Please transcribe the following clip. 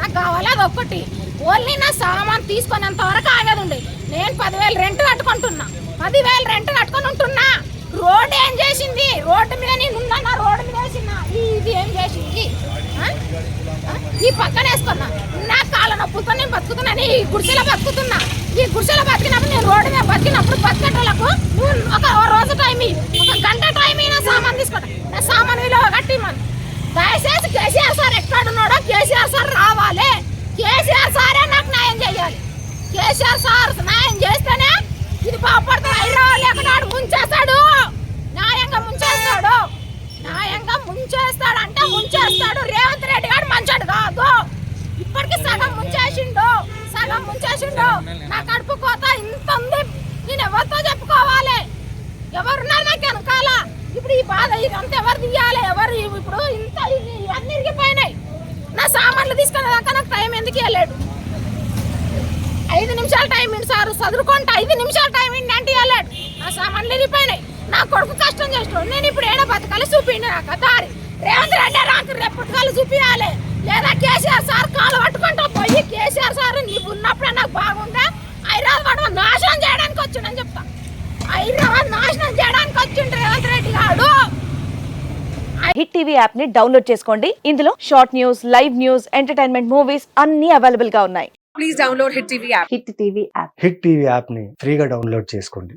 నాకు కావాలి అది ఒక్కటి. ఓన్లీ నా సామాన్ తీసుకునేంత వరకు ఆగదుండే. నేను 10,000 రెంట్ కట్టుకుంటున్నా, 10,000 రెంట్ కట్టుకొని ఉంటున్నా. రోడ్డు ఏం చేసింది? రోడ్డు మీద నేను ఉన్నా, రోడ్డు మీద వేసినా. ఇది ఏం చేసింది? ఈ పక్కన వేసుకున్నా. నా కాళ్ళ నొప్పులతో నేను బతుకుతున్నాను. ఈ గుడిసెలో బతుకుతున్నా. ఈ గుడిసెలో బతికినప్పుడు, నేను రోడ్డు మీద బతికినప్పుడు బతికేటోళ్ళకు నువ్వు ఒక రోజు టైం, ఒక గంట టైం నా సామాన్ తీసుకోండి. నా సామాన్ విలువ కట్టి మన దయచేసి కేసీఆర్ సార్ ఎక్కడున్నాడో కేసీఆర్ సార్ రావాలి. కేసీఆర్ సారే నాకు న్యాయం చేయాలి. కేసీఆర్ సార్ న్యాయం చేస్తేనే ఇది బాగుపడుతుంది. హైదరాబాద్ ఎక్కడాడు ముంచేస్తాడు, న్యాయంగా ముంచేస్తాడు. న్యాయంగా ముంచేస్తాడు అంటే ముంచేస్తాడు. రేవంత్ రెడ్డి గారు మంచాడు కాదు. ఇప్పటికి సగం ముంచేసిండు, సగం ముంచేసిండు. నా కడుపు కోత ఇంత ఉంది. నేను ఎవరితో చెప్పుకోవాలి? ఎవరున్నారు నాకు వెనకాల? ఇప్పుడు ఈ బాధ ఇదంతా ఎవరు తీయాలి? ఎవరు ఇప్పుడు ఇంత ఇవన్నీ ఇరిగిపోయినాయి. నా సామాన్లు తీసుకునేదాకా నాకు టైం ఎందుకు వెళ్ళాడు? 5 నిమిషాలు టైం ఇంటి సార్ చదువుకుంటా, 5 నిమిషాలు టైం ఇంటి అంటే వెళ్ళాడు. నా సామాన్లు ఇరిగిపోయినాయి. నా కొడుకు కష్టం చేస్తాడు. నేను ఇప్పుడు ఏడో బతకాలి చూపిండి నాకు దారి. రేవంత్ రెడ్డి నాకు రేపు పుట్టుకాలు చూపించాలి. లేదా కేసీఆర్ సార్ కాలు పట్టుకుంటా పోయి, కేసీఆర్ సార్ నీవు ఉన్నప్పుడే నాకు బాగుందా? హైదరాబాద్ నాశనం చేయడానికి వచ్చిండని చెప్తా. హైదరాబాద్ నాశనం చేయడానికి వచ్చిండు రేవంత్ రెడ్డి గారు. హిట్ టీవీ యాప్ ని డౌన్లోడ్ చేసుకోండి. ఇందులో short news, live news, entertainment movies అన్ని అవైలబుల్ గా ఉన్నాయి. Please download Hit TV app. Hit TV app. Hit TV app ని ఫ్రీగా డౌన్లోడ్ చేసుకోండి.